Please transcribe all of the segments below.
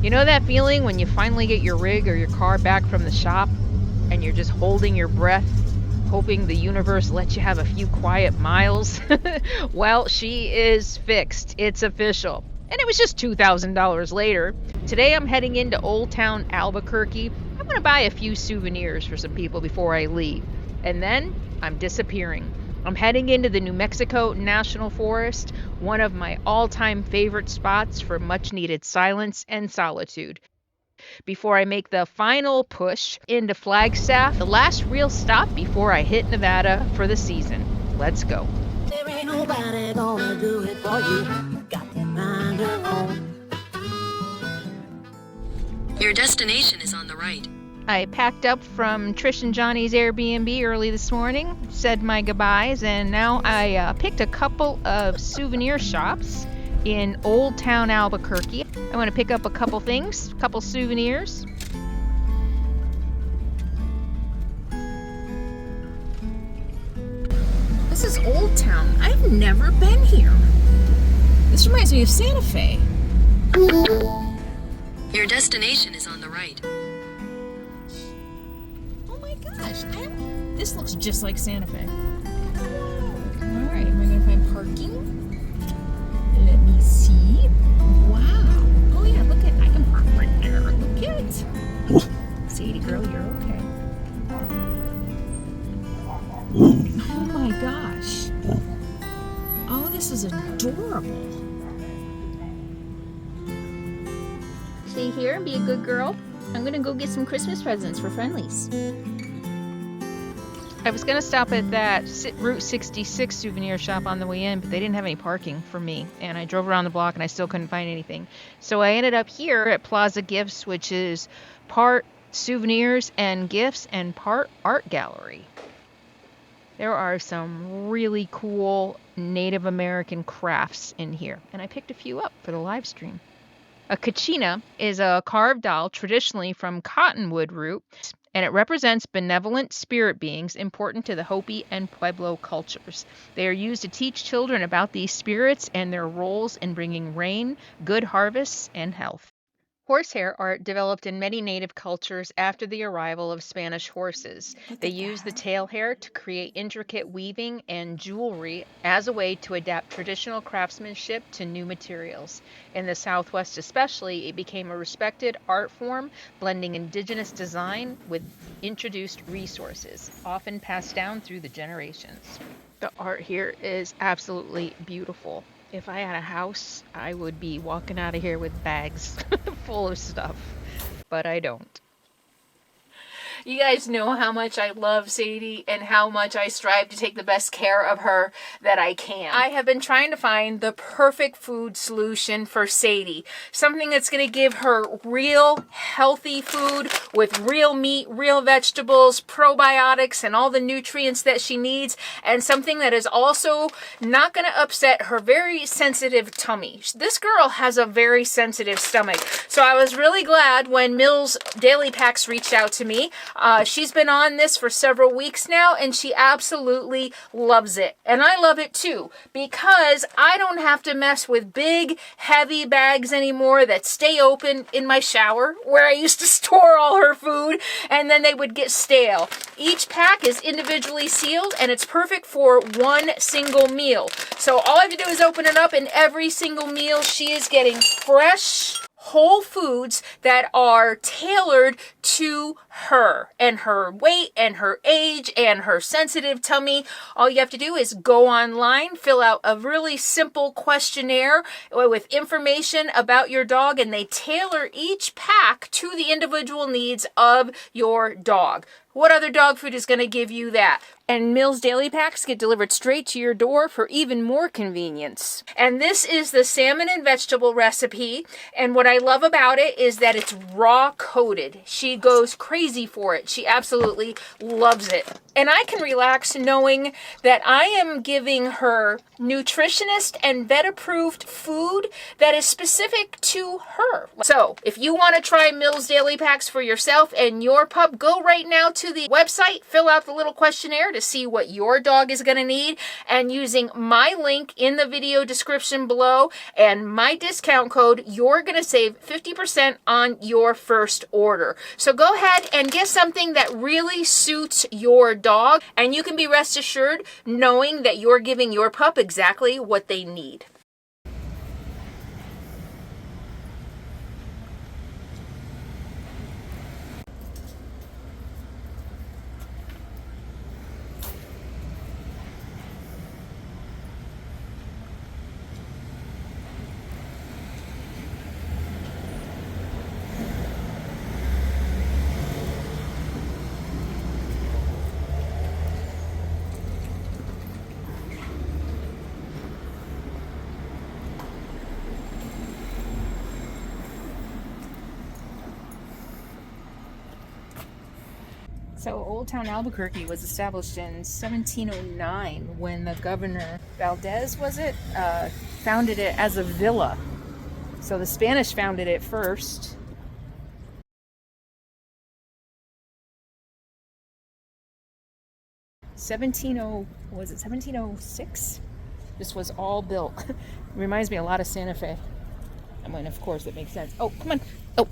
You know that feeling when you finally get your rig or your car back from the shop and you're just holding your breath, hoping the universe lets you have a few quiet miles? Well, she is fixed. It's official. And it was just $2,000 later. Today I'm heading into Old Town Albuquerque. I'm going to buy a few souvenirs for some people before I leave. And then I'm disappearing. I'm heading into the New Mexico National Forest, one of my all-time favorite spots for much-needed silence and solitude. Before I make the final push into Flagstaff, the last real stop before I hit Nevada for the season. Let's go. There ain't nobody gonna do it for you. Got to find your own. Your destination is on the right. I packed up from Trish and Johnny's Airbnb early this morning, said my goodbyes, and now I picked a couple of souvenir shops in Old Town Albuquerque. I want to pick up a couple things, a couple souvenirs. This is Old Town. I've never been here. This reminds me of Santa Fe. Your destination is on the right. Oh my gosh, this looks just like Santa Fe. Alright, am I gonna find parking? Let me see. Wow. Oh yeah, look at, I can park right there. Look at. Sadie girl, you're okay. Oh my gosh. Oh, this is adorable. Stay here and be a good girl. I'm gonna go get some Christmas presents for friendlies. I was going to stop at that Route 66 souvenir shop on the way in, but they didn't have any parking for me. And I drove around the block and I still couldn't find anything. So I ended up here at Plaza Gifts, which is part souvenirs and gifts and part art gallery. There are some really cool Native American crafts in here. And I picked a few up for the live stream. A kachina is a carved doll traditionally from cottonwood root, and it represents benevolent spirit beings important to the Hopi and Pueblo cultures. They are used to teach children about these spirits and their roles in bringing rain, good harvests, and health. Horsehair art developed in many native cultures after the arrival of Spanish horses. They used the tail hair to create intricate weaving and jewelry as a way to adapt traditional craftsmanship to new materials. In the Southwest especially, it became a respected art form, blending indigenous design with introduced resources, often passed down through the generations. The art here is absolutely beautiful. If I had a house, I would be walking out of here with bags full of stuff, but I don't. You guys know how much I love Sadie and how much I strive to take the best care of her that I can. I have been trying to find the perfect food solution for Sadie. Something that's going to give her real healthy food with real meat, real vegetables, probiotics, and all the nutrients that she needs. And something that is also not going to upset her very sensitive tummy. This girl has a very sensitive stomach. So I was really glad when Mills Daily Packs reached out to me. She's been on this for several weeks now, and she absolutely loves it. And I love it too, because I don't have to mess with big, heavy bags anymore that stay open in my shower, where I used to store all her food, and then they would get stale. Each pack is individually sealed, and it's perfect for one single meal. So all I have to do is open it up, and every single meal she is getting fresh, whole foods that are tailored to her and her weight and her age and her sensitive tummy. All you have to do is go online, fill out a really simple questionnaire with information about your dog, and they tailor each pack to the individual needs of your dog. What other dog food is going to give you that? And Mills Daily Packs get delivered straight to your door for even more convenience. And this is the salmon and vegetable recipe. And what I love about it is that that it's raw coated. She goes crazy for it. She absolutely loves it. And I can relax knowing that I am giving her nutritionist and vet approved food that is specific to her. So if you want to try Mills Daily Packs for yourself and your pup, go right now to the website, fill out the little questionnaire to see what your dog is going to need, and using my link in the video description below and my discount code, you're going to save 50% on your first order. So go ahead and get something that really suits your dog, and you can be rest assured knowing that you're giving your pup exactly what they need. So Old Town Albuquerque was established in 1709 when the governor Valdez, was it, founded it as a villa. So the Spanish founded it first. Was it 1706? This was all built. Reminds me a lot of Santa Fe. I mean, of course, it makes sense. Oh, come on. Oh.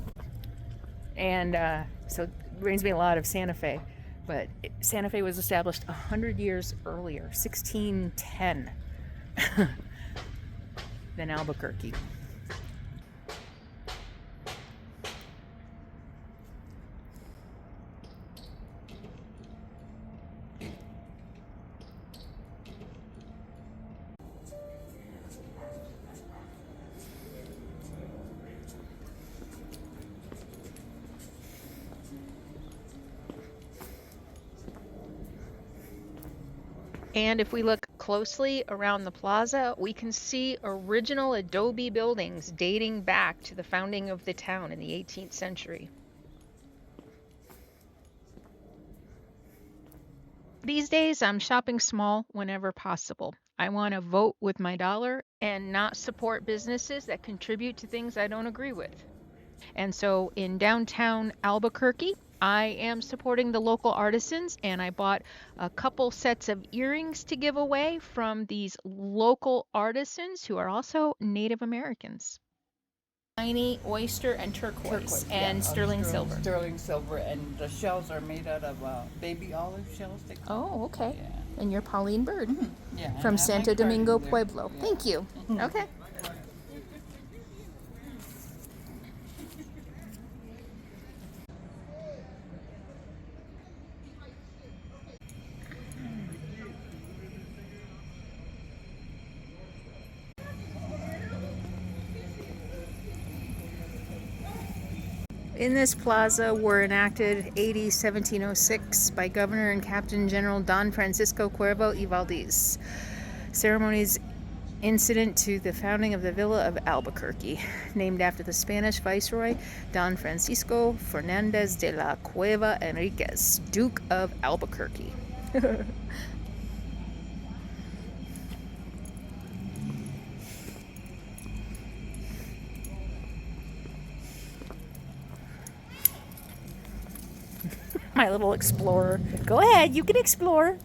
And so it reminds me a lot of Santa Fe. But Santa Fe was established 100 years earlier, 1610, than Albuquerque. And if we look closely around the plaza, we can see original adobe buildings dating back to the founding of the town in the 18th century. These days, I'm shopping small whenever possible. I want to vote with my dollar and not support businesses that contribute to things I don't agree with. And so in downtown Albuquerque, I am supporting the local artisans, and I bought a couple sets of earrings to give away from these local artisans who are also Native Americans. Shiny oyster and turquoise and sterling silver. Sterling silver, and the shells are made out of baby olive shells. They call Oh, okay. Yeah. And you're Pauline Bird Yeah, I from have Santo my card Domingo, in there. Pueblo. Yeah. Thank you. Okay. In this plaza were enacted AD 1706 by Governor and Captain General Don Francisco Cuervo y Valdez. Ceremonies incident to the founding of the Villa of Albuquerque, named after the Spanish Viceroy Don Francisco Fernandez de la Cueva Enriquez, Duke of Albuquerque. My little explorer. Go ahead, you can explore.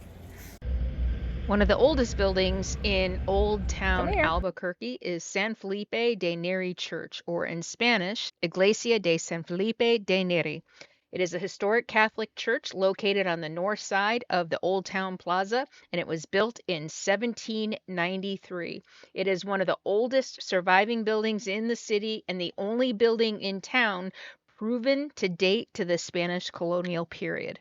One of the oldest buildings in Old Town Albuquerque is San Felipe de Neri Church, or in Spanish, Iglesia de San Felipe de Neri. It is a historic Catholic church located on the north side of the Old Town Plaza, and it was built in 1793. It is one of the oldest surviving buildings in the city and the only building in town proven to date to the Spanish colonial period.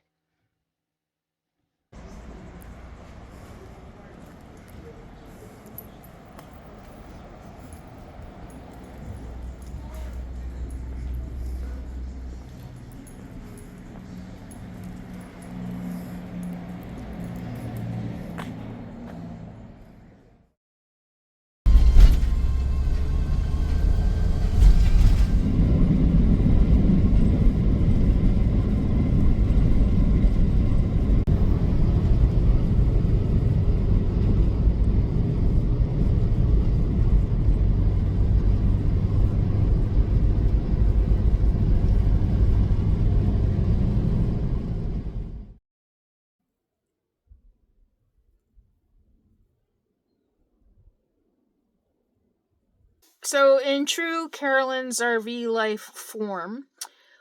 So in true Carolyn's RV life form,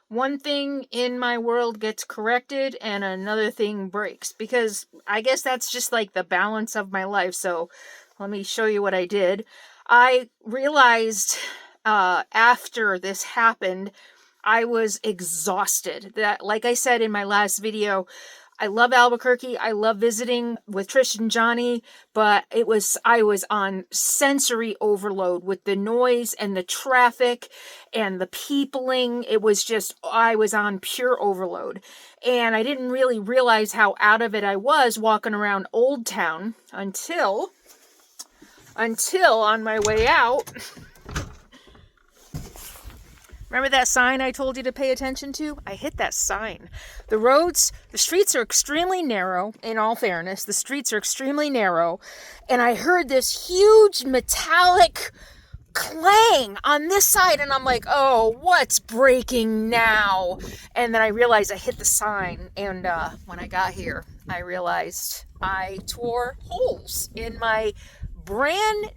one thing in my world gets corrected and another thing breaks, because I guess that's just like the balance of my life. So let me show you what I did. I realized after this happened, I was exhausted. That, like I said in my last video, I love Albuquerque. I love visiting with Trish and Johnny, but I was on sensory overload with the noise and the traffic and the peopling. It was just, I was on pure overload. And I didn't really realize how out of it I was walking around Old Town until on my way out. Remember that sign I told you to pay attention to? I hit that sign. The streets are extremely narrow, in all fairness. The streets are extremely narrow. And I heard this huge metallic clang on this side. And I'm like, oh, what's breaking now? And then I realized I hit the sign. And when I got here, I realized I tore holes in my brand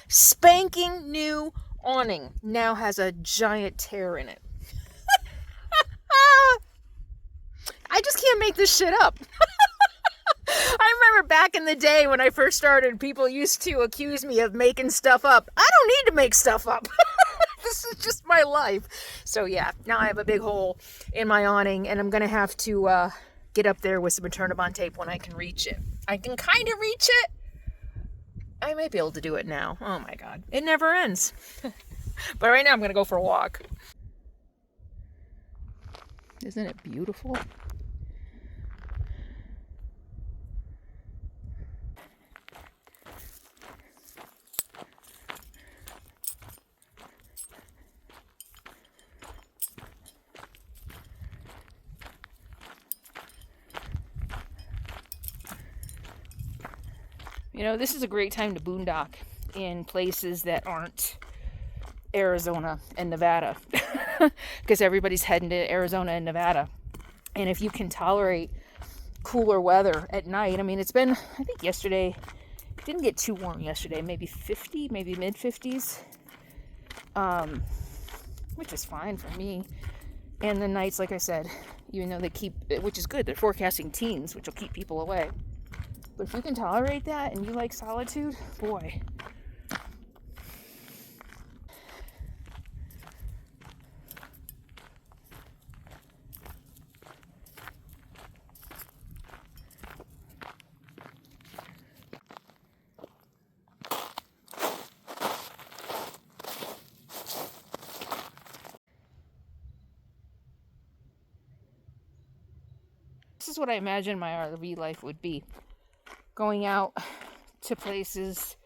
spanking new awning. Now has a giant tear in it. I just can't make this shit up. I remember back in the day when I first started, people used to accuse me of making stuff up. I don't need to make stuff up. This is just my life. So yeah, now I have a big hole in my awning, and I'm gonna have to get up there with some turn-on tape when I can reach it. I can kind of reach it. I might be able to do it now. Oh my God. It never ends. But right now I'm going to go for a walk. Isn't it beautiful? You know, this is a great time to boondock in places that aren't Arizona and Nevada, because everybody's heading to Arizona and Nevada. And if you can tolerate cooler weather at night, I mean, it's been, I think yesterday, it didn't get too warm yesterday, maybe 50, maybe mid 50s, which is fine for me. And the nights, like I said, even though they keep, which is good, they're forecasting teens, which will keep people away. But if you can tolerate that and you like solitude, boy. This is what I imagine my RV life would be. Going out to places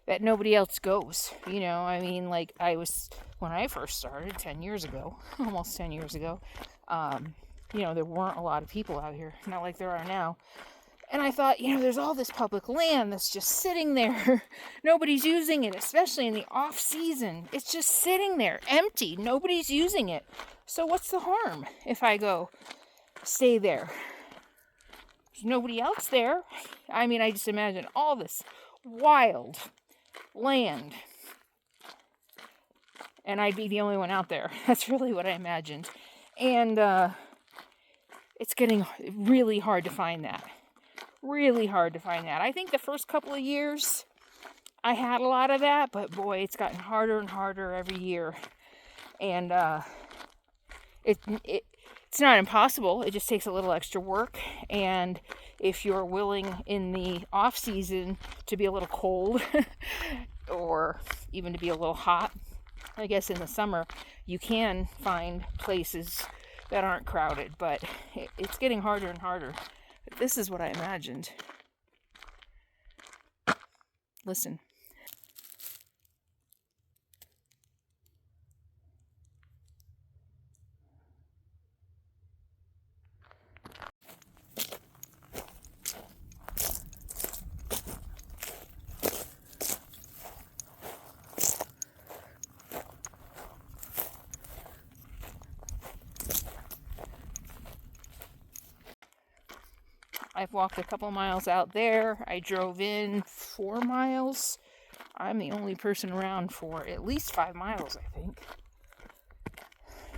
that nobody else goes. You know, I mean, like when I first started 10 years ago, almost 10 years ago, you know, there weren't a lot of people out here, not like there are now. And I thought, you know, there's all this public land that's just sitting there. Nobody's using it, especially in the off season. It's just sitting there, empty. Nobody's using it. So what's the harm if I go stay there? There's nobody else there. I mean, I just imagine all this wild land, and I'd be the only one out there. That's really what I imagined. And it's getting really hard to find that. Really hard to find that. I think the first couple of years I had a lot of that, but boy, it's gotten harder and harder every year. And it's not impossible. It just takes a little extra work. And if you're willing in the off season to be a little cold or even to be a little hot, I guess in the summer, you can find places that aren't crowded, but it's getting harder and harder. But this is what I imagined. Listen. I've walked a couple miles out there. I drove in 4 miles I'm the only person around for at least 5 miles, I think.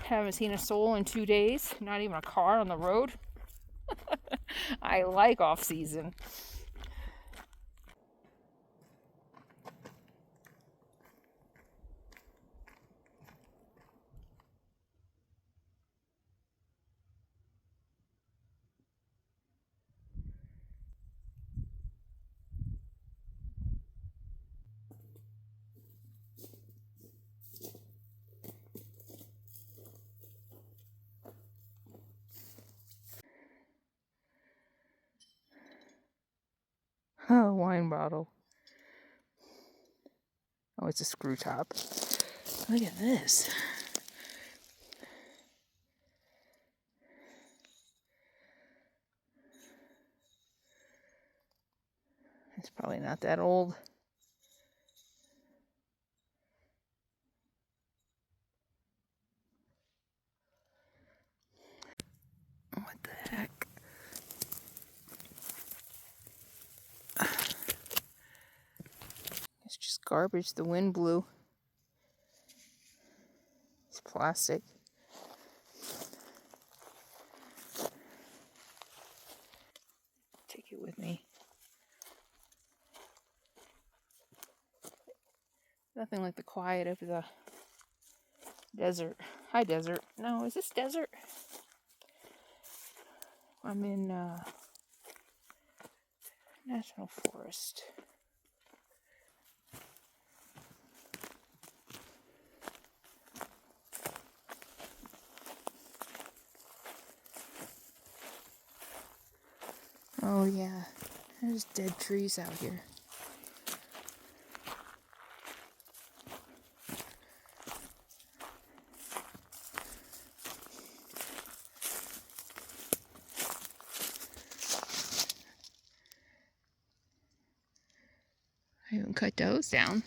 Haven't seen a soul in 2 days, not even a car on the road. I like off season. Oh, wine bottle. Oh, it's a screw top. Look at this. It's probably not that old. What the heck? It's just garbage the wind blew. It's plastic. Take it with me. Nothing like the quiet of the desert. Hi, desert. No, is this desert? I'm in National Forest. Oh yeah, there's dead trees out here. I haven't cut those down.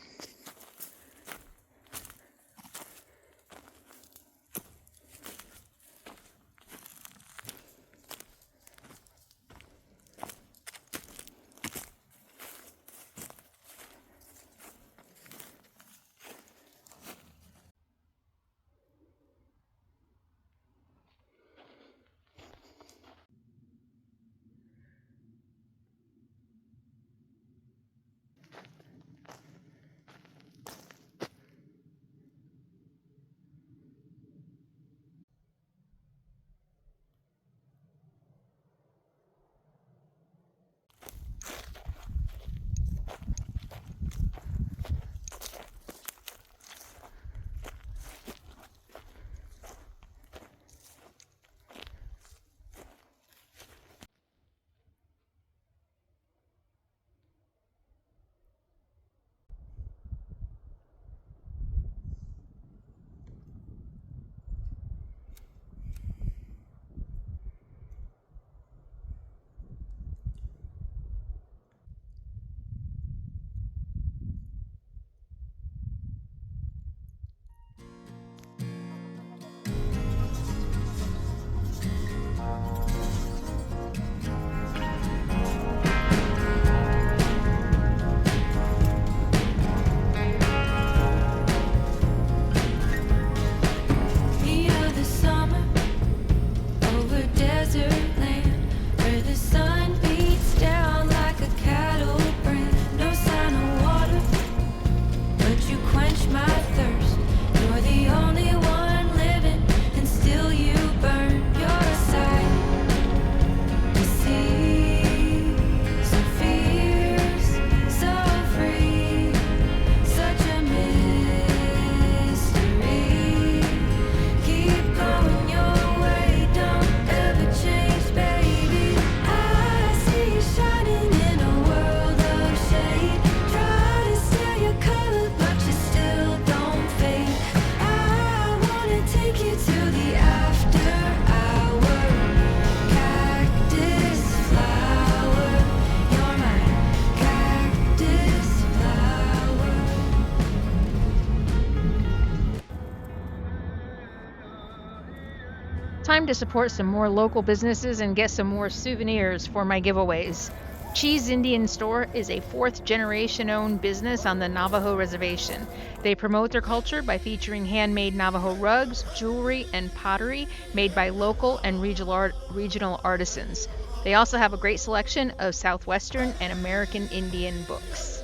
Time to support some more local businesses and get some more souvenirs for my giveaways. Cheese Indian Store is a fourth-generation owned business on the Navajo Reservation. They promote their culture by featuring handmade Navajo rugs, jewelry, and pottery made by local and regional artisans. They also have a great selection of Southwestern and American Indian books.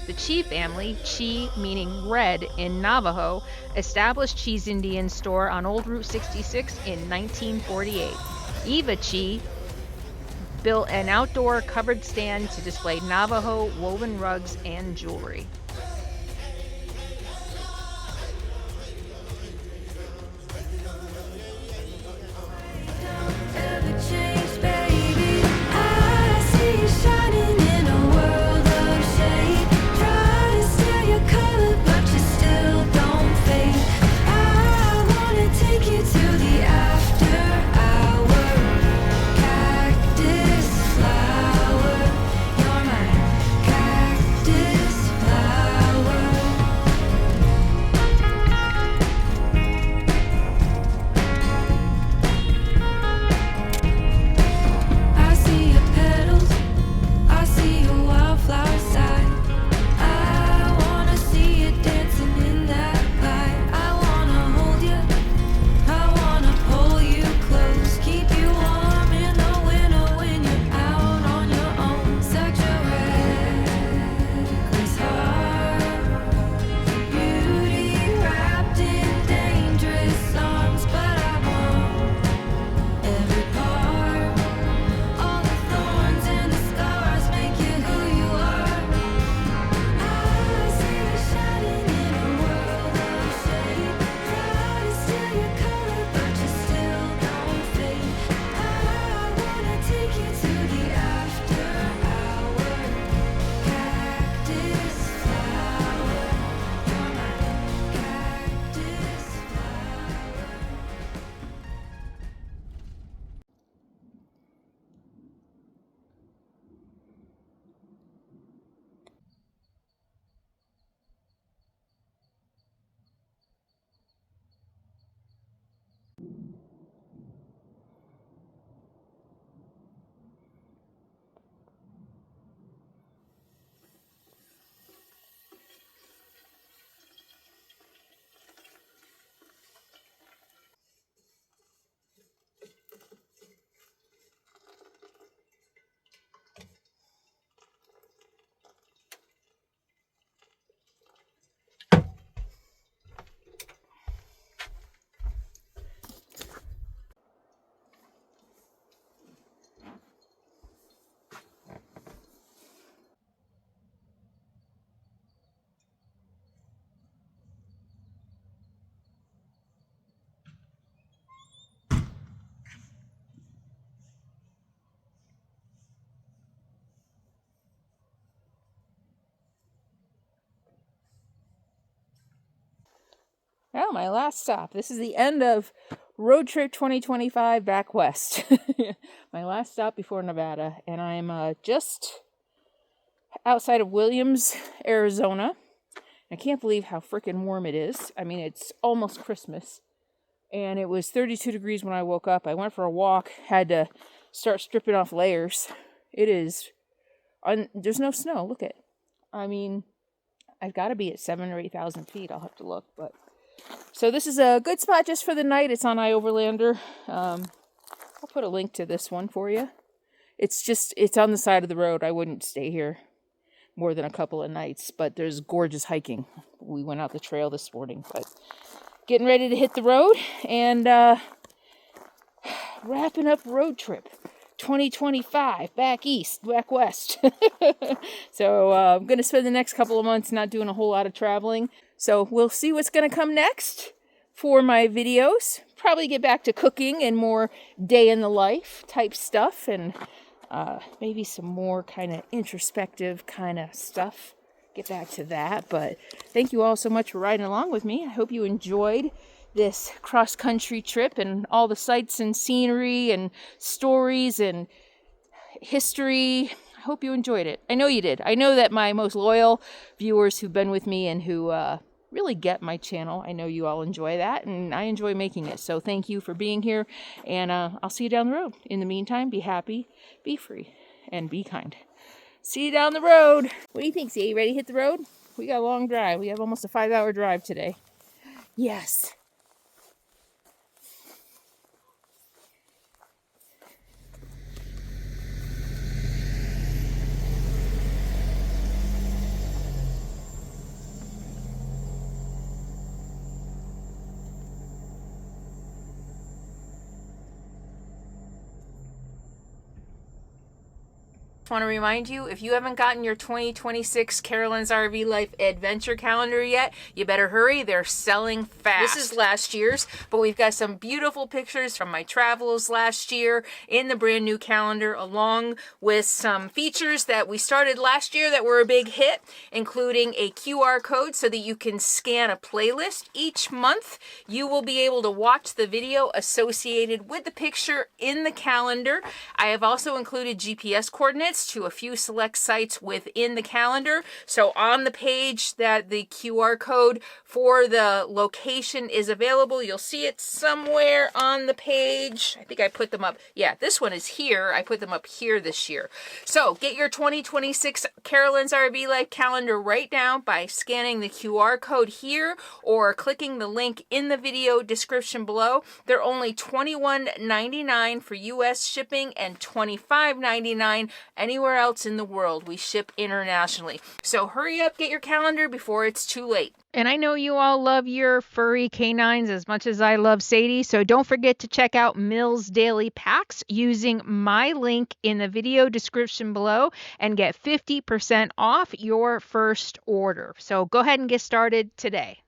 The Chi family, Chi meaning red in Navajo, established Cheese Indian Store on Old Route 66 in 1948. Eva Chi built an outdoor covered stand to display Navajo woven rugs and jewelry. Well, my last stop. This is the end of Road Trip 2025 back west. My last stop before Nevada. And I'm just outside of Williams, Arizona. I can't believe how freaking warm it is. I mean, it's almost Christmas. And it was 32 degrees when I woke up. I went for a walk, had to start stripping off layers. It is... there's no snow. Look at it. I mean, I've got to be at 7,000 or 8,000 feet. I'll have to look, but... So this is a good spot just for the night. It's on iOverlander. I'll put a link to this one for you. It's on the side of the road. I wouldn't stay here more than a couple of nights, but there's gorgeous hiking. We went out the trail this morning, but getting ready to hit the road and wrapping up road trip 2025 back east, back west. So I'm going to spend the next couple of months not doing a whole lot of traveling. So we'll see what's going to come next for my videos. Probably get back to cooking and more day in the life type stuff, and maybe some more kind of introspective kind of stuff. Get back to that. But thank you all so much for riding along with me. I hope you enjoyed this cross-country trip and all the sights and scenery and stories and history. I hope you enjoyed it. I know you did. I know that my most loyal viewers who've been with me and who really get my channel, I know you all enjoy that, and I enjoy making it. So thank you for being here, and I'll see you down the road. In the meantime, be happy, be free, and be kind. See you down the road. What do you think, Sadie? Ready to hit the road? We got a long drive. We have almost a 5-hour drive today. Yes. Want to remind you, if you haven't gotten your 2026 Carolyn's RV Life Adventure Calendar yet, you better hurry. They're selling fast. This is last year's, but we've got some beautiful pictures from my travels last year in the brand new calendar, along with some features that we started last year that were a big hit, including a QR code so that you can scan a playlist. Each month, you will be able to watch the video associated with the picture in the calendar. I have also included GPS coordinates to a few select sites within the calendar. So on the page that the QR code for the location is available, you'll see it somewhere on the page. I think I put them up. Yeah, this one is here. I put them up here this year. So get your 2026 Carolyn's RV Life calendar right now by scanning the QR code here or clicking the link in the video description below. They're only $21.99 for US shipping and $25.99 anywhere else in the world. We ship internationally. So hurry up, get your calendar before it's too late. And I know you all love your furry canines as much as I love Sadie, so don't forget to check out Mills Daily Packs using my link in the video description below and get 50% off your first order. So go ahead and get started today.